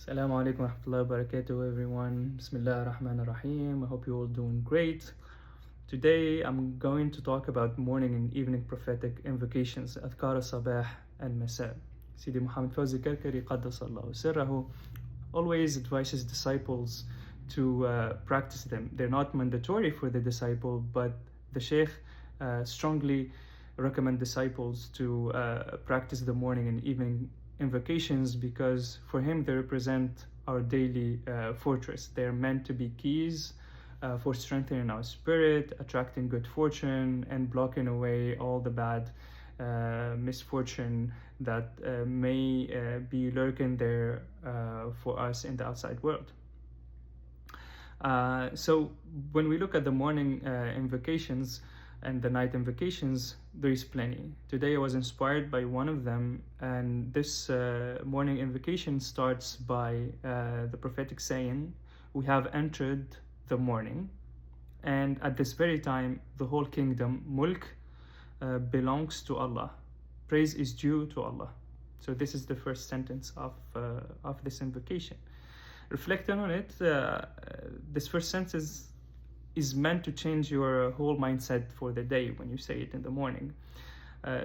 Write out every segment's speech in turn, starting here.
Assalamu alaikum wa rahmatullahi wa barakatuh, everyone. Bismillah ar-Rahman ar-Rahim. I hope you're all doing great. Today I'm going to talk about morning and evening prophetic invocations, Adhkar al-Sabah and Masa. Sidi Muhammad Fawzi Karkari Qaddasallahu Sirrahu always advises disciples to practice them. They're not mandatory for the disciple, but the Shaykh strongly recommend disciples to practice the morning and evening invocations because for him they represent our daily fortress. They're meant to be keys for strengthening our spirit, attracting good fortune, and blocking away all the bad misfortune that may be lurking there for us in the outside world. So when we look at the morning invocations and the night invocations, there is plenty. Today I was inspired by one of them, and this morning invocation starts by the prophetic saying, "We have entered the morning, and at this very time the whole kingdom, mulk, belongs to Allah. Praise is due to Allah." So this is the first sentence of this invocation. Reflecting on it, this first sentence is meant to change your whole mindset for the day when you say it in the morning.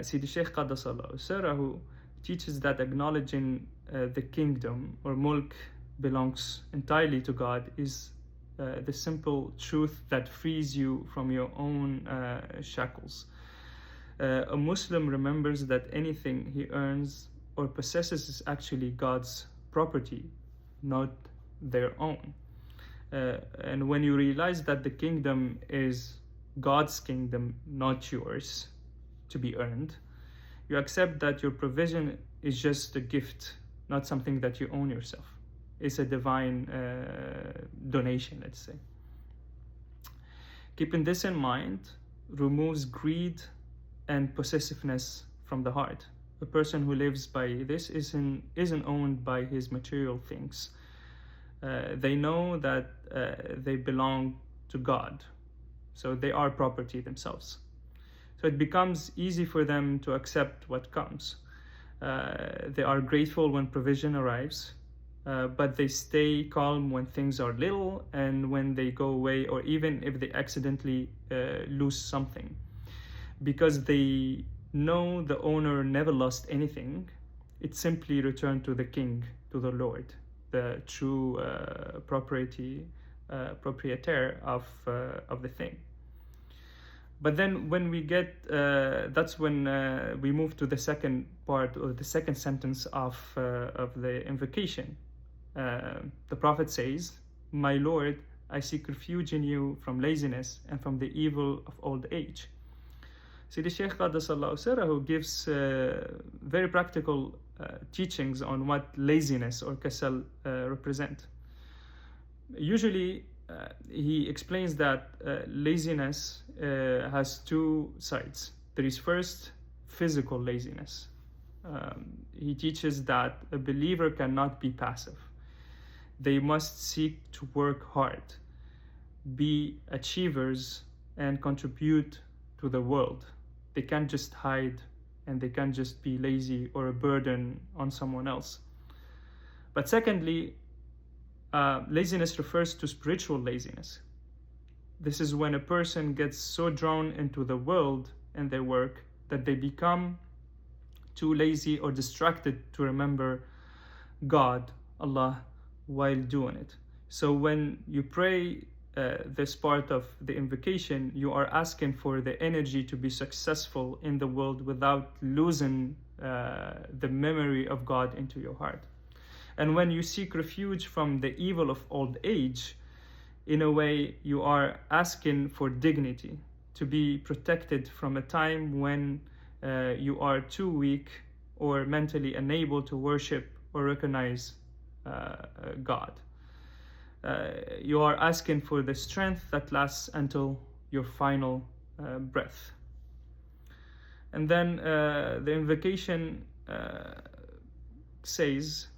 Sidi Shaykh Qaddasallahu Sirrahu teaches that acknowledging the kingdom or mulk belongs entirely to God is the simple truth that frees you from your own shackles. A Muslim remembers that anything he earns or possesses is actually God's property, not their own. And when you realize that the kingdom is God's kingdom, not yours, to be earned, you accept that your provision is just a gift, not something that you own yourself. It's a divine donation, let's say. Keeping this in mind removes greed and possessiveness from the heart. A person who lives by this isn't owned by his material things. They know that they belong to God, so they are property themselves. So it becomes easy for them to accept what comes. They are grateful when provision arrives, but they stay calm when things are little and when they go away, or even if they accidentally lose something, because they know the owner never lost anything. It simply returned to the king, to the Lord, the true proprietor of the thing. But then when we get, that's when we move to the second part, or the second sentence of the invocation. The Prophet says, "My Lord, I seek refuge in you from laziness and from the evil of old age." Sidi Shaykh Qaddasallahu Sirrahu gives very practical teachings on what laziness or kasal represent. Usually he explains that laziness has two sides. There is first physical laziness. He teaches that a believer cannot be passive. They must seek to work hard, be achievers, and contribute to the world. They can't just hide, and they can't just be lazy or a burden on someone else. But secondly, laziness refers to spiritual laziness. This is when a person gets so drawn into the world and their work that they become too lazy or distracted to remember God, Allah, while doing it. So when you pray this part of the invocation, you are asking for the energy to be successful in the world without losing the memory of God into your heart. And when you seek refuge from the evil of old age, in a way you are asking for dignity, to be protected from a time when you are too weak or mentally unable to worship or recognize God. You are asking for the strength that lasts until your final breath. And then the invocation says,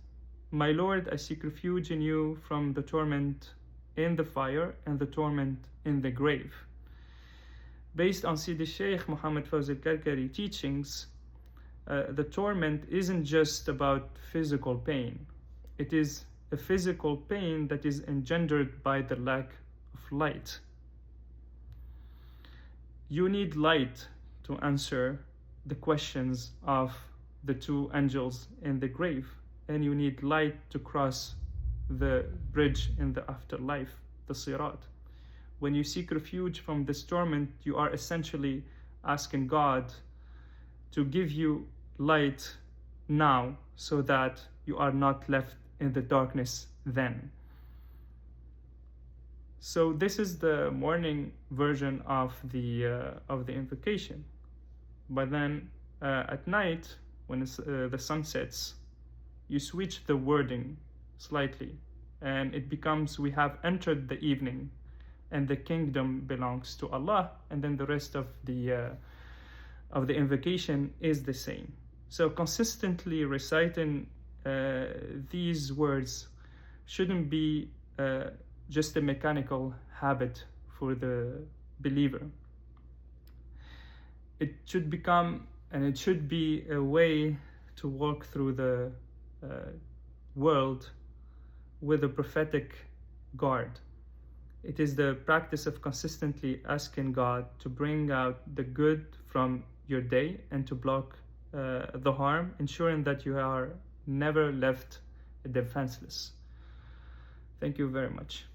"My Lord, I seek refuge in you from the torment in the fire and the torment in the grave." Based on Sidi Shaykh Muhammad Fawzi Karkari teachings, the torment isn't just about physical pain. It is a physical pain that is engendered by the lack of light. You need light to answer the questions of the two angels in the grave, and you need light to cross the bridge in the afterlife, the Sirat. When you seek refuge from this torment, you are essentially asking God to give you light now so that you are not left in the darkness then. So this is the morning version of the invocation. But then at night, when the sun sets, you switch the wording slightly, and it becomes, we have entered the evening, and the kingdom belongs to Allah, and then the rest of the invocation is the same. So consistently reciting these words shouldn't be just a mechanical habit for the believer. It should become, and it should be, a way to walk through the world with a prophetic guard. It is the practice of consistently asking God to bring out the good from your day and to block the harm, ensuring that you are never left defenseless. Thank you very much.